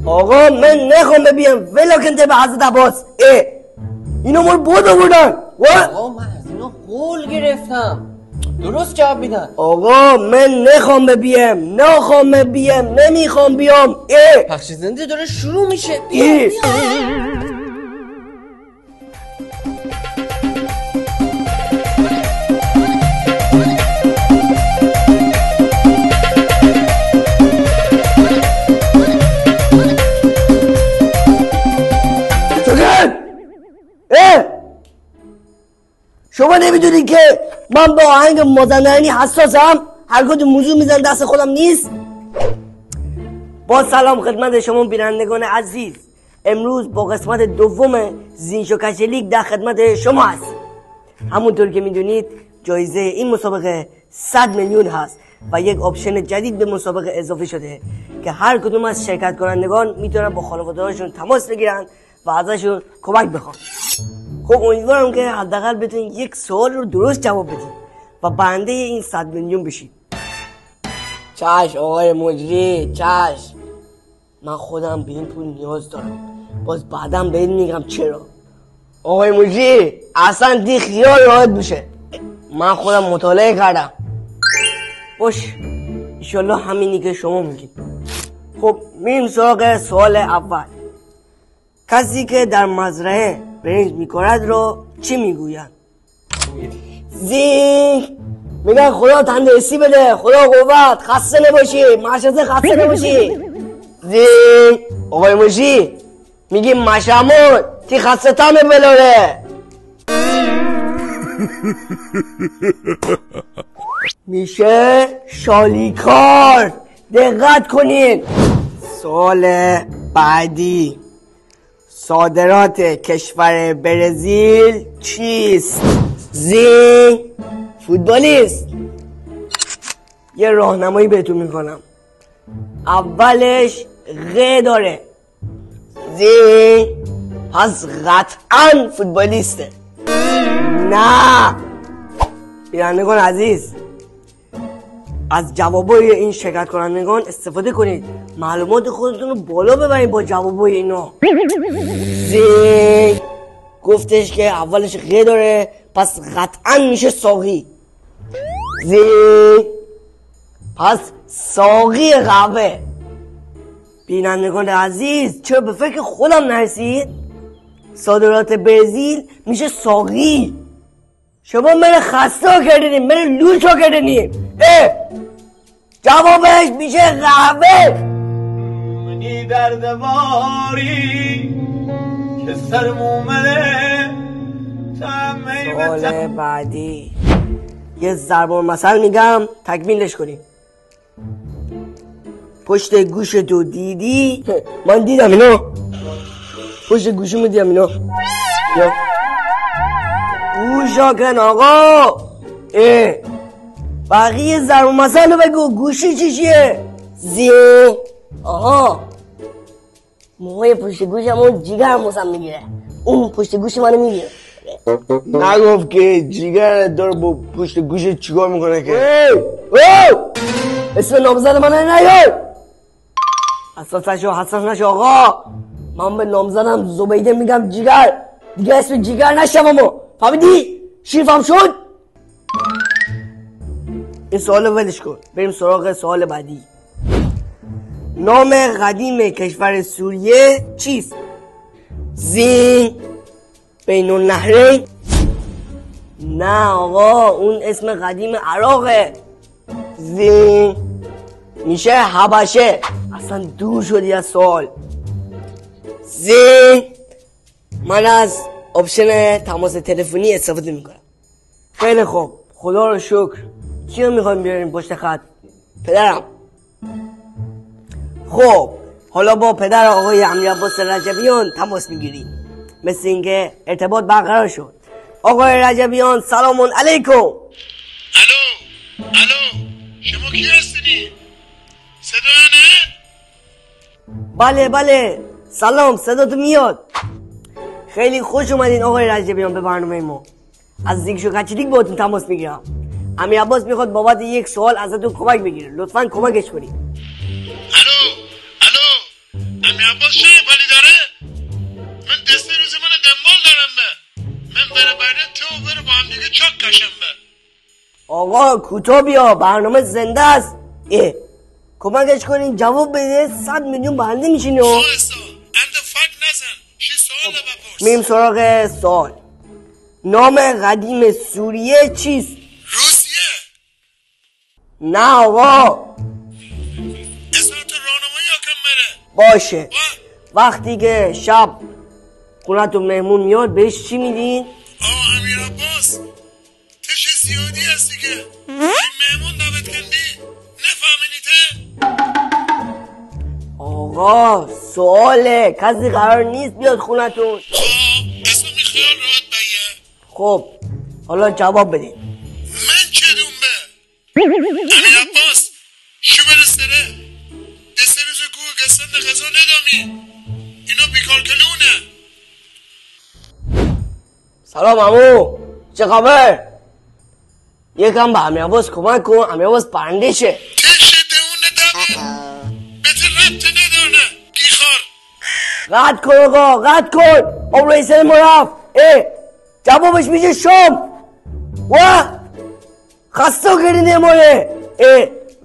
آقا من نخوام ببینم ولیکن به حضرت عباس اینو مال بود آوردن. آقا من از اینا قول گرفتم درست جواب میدن. آقا من نخوام ببینم نمیخوام بیام. پخش زنده داره شروع میشه. شما نمیدونی که من به آهنگ مازندرانی حساسم؟ هر کدوم موضوع میزن دست خودم نیست. با سلام خدمت شما بینندگان عزیز، امروز با قسمت دوم زینشو کچلیک در خدمت شما هستیم. همونطور که میدونید جایزه این مسابقه 100 میلیون هست و یک آپشن جدید به مسابقه اضافه شده که هر کدوم از شرکت کنندگان میتونن با خانواده‌هاشون تماس بگیرن و ازشون کمک بخوان. خب امیدوارم که حداقل بتونید یک سوال رو درست جواب بدید و برنده این 100 میلیون بشید. چشم آقای مجری، چشم. من خودم به این پول نیاز دارم، باز بعدم بهت میگم چرا. آقای مجری اصلا دی خیال راحت بشه، من خودم مطالعه کردم. باش انشالله همینی که شما میگید. خب میریم سراغ سوال اول. کسی که در مزرعه برنج میکارد رو چی میگویند؟ زینگ میگن خدا تندرستی بده، خدا قوت، خسته نباشی، مشهده خسته نباشی. زینگ آقای مجی میگیم مشمون تی خسته تمه بلاره. میشه شالیکار. دقت کنین. سوال بعدی، صادرات کشور برزیل چیست؟ زینگ فوتبالیست. یه راهنمایی بهتون میکنم. اولش غ داره. زینگ پس قطعا فوتبالیسته. نه بینندگان عزیز، از جوابای این شرکت کنندگان استفاده کنید، معلومات خودتون رو بالا ببرید با جوابای اینا. زینگ گفتش که اولش غ داره پس قطعا میشه ساقی. زینگ پس ساقی قهوه. بینندگان عزیز چرا به فکر خودم نرسید؟ صادرات برزیل میشه ساقی. شما من خسته کردنیم، من لوچا کردنیم. جوابش میشه قهوه. منی دردواری که سرمومنه. سوال بعدی، یه ضرب المثل میگم تکمیلش کنیم. پشت گوش تو دیدی؟ من دیدم اینو، پشت گوشمو دیدم اینو. گوشا کن آقا. بقیه ضرب المثل رو بگو. گوشی چیه؟ زیو. آها موهای پشت گوشمون جیگر موسم میگیره، اون پشت گوش منو میگیره. نگفت که جیگر داره با پشت گوش چیکار میکنه که؟ اسم نامزد من نیار. حساس نشو آقا. من به نامزدم زبیده میگم جیگر، دیگه اسم جیگر نشم. اما فهمیدی؟ شیرفهم شد؟ این سوال رو ولش کن، بریم سراغ سوال بعدی. نام قدیم کشور سوریه چیست؟ زین بین النهرین. نه آقا، اون اسم قدیم عراقه. زین میشه حبشه. اصلا دور شدی از سوال. زین من از آپشن تماس تلفنی استفاده میکنم. خیلی خوب، خدا رو شکر. چی رو میخوایم بیاریم پشت خط؟ پدرم. خب حالا با پدر آقای امیرعباس رجبیان تماس میگیریم. مثل اینکه ارتباط برقرار شد. آقای رجبیان سلام علیکم. الو شما کی هستینی؟ صدا نه؟ بله سلام، صدا تو میاد. خیلی خوش اومدین آقای رجبیان به برنامه ما. از زینشو کچلیک باهاتون تماس میگیرم. امیرعباس میخواد بابت یک سوال ازتون کمک بگیره، لطفاً کمکش کنید. الو امیر عباس شنپالی داره؟ من دسته روز من دنبال دارم به من بره برده تو بره با هم دیگه چاک کشم به. آقا کوتاه بیا، برنامه زنده است. کمکش کنین جواب بده، 100 میلیون بنده میشین. وایسا انده فک نزن، شی سوال بپرس. میم سراغ سوال. نام قدیم سوریه چیست؟ روسیه. نه آقا. اصالت راهنمایی کم بره. باشه. وقتی که شب خونتون مهمون میاد بهش چی میدین؟ امیر عباس تش زیادی هستی که این مهمون دعوت کندی نفهمیدیته؟ آقا سواله، کسی قرار نیست بیاد خونتون. اسم خیال راحت بگه. خب حالا جواب بدین. من چه دون به امیر عباس شو برستره دسته روز گوه گستن غذا ندامی اینا بیکار کلونه. سلام عمو، چه خبر؟ یکم به امیر عباس کمک کن، امیر عباس برنده شه. تشه دونه دمه بهتر ربط ندانه گیخار. رد کن آقا، رد کن. آب رئیسه ما رفت. جوابش میشه شام. و خسته کردین ماره.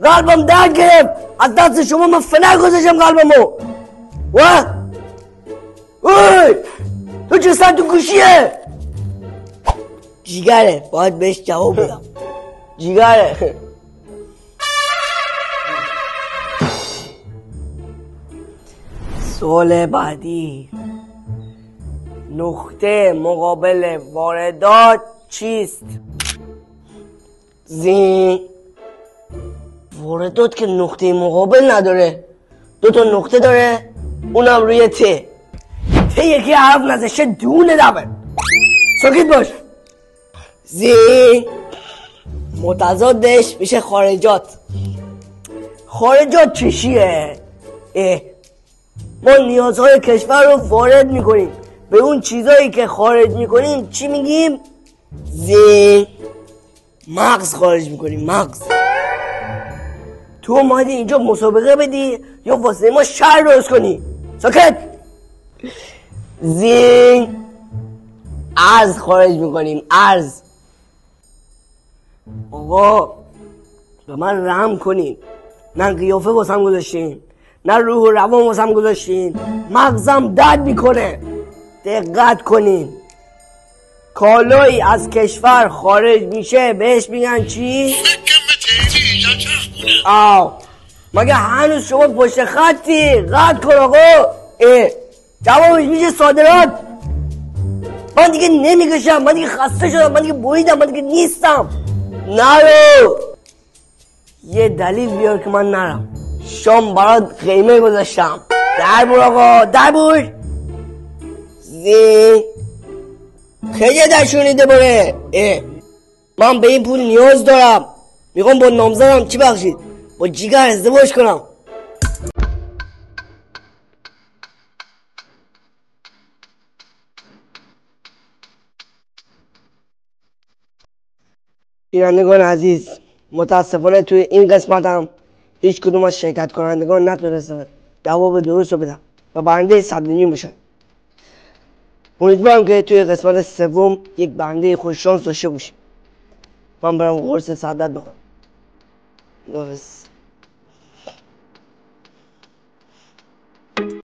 قلبم درد گرفت از دست شما، من فنر گذاشتم قلبمو. و اوی تو چه سر تو گوشیه؟ جیگره، باید بهش جواب بدم. جیگره. سوال بعدی. نقطه مقابل واردات چیست؟ زین. واردات که نقطه مقابل نداره، 2 تا نقطه داره، اونم روی ت. یکی حرف نزشه دونه دبر. ساکت باش. زین متضادش میشه خارجات. خارجات چشیه؟ ما نیازهای کشور رو وارد میکنیم، به اون چیزایی که خارج میکنیم چی میگیم؟ زین مغز خارج میکنیم. مغز. تو اومدی اینجا مسابقه بدی یا واسه ما شهر درست کنی؟ ساکت. زین ارز خارج میکنیم. ارز. آقا به من رحم کنین، نه قیافه واسم گذاشتین، نه روح و روان واسم گذاشتین، مغزم درد میکنه. دقت کنین، کالایی از کشور خارج میشه بهش میگن چی؟ فکرم به تیلی اینجا چخونه. مگه هنوز شما پشت خطی؟ رد کن آقا. جوابش میشه صادرات. من دیگه نمیکشم، من دیگه خسته شدم، من دیگه بویدم، من دیگه نیستم. نرو. یه دلیل بیار که من نرم. شام برات قیمه گذاشتم. در بور آقا، در بور. زین خیلی درشونیده باره. من به این پول نیاز دارم، میخوام با نامزدم چی بخشید؟ با جیگر ازدواج کنم. بینندگان عزیز، متاسفانه توی این قسمت هم هیچ کدوم از شرکت کنندگان نتونستن جواب درست رو بدن و برنده 100 میلیون بشن. امیدوارم که توی قسمت سوم یک برنده خوششانس داشته باشیم. من برم قرص سعادت بخورم.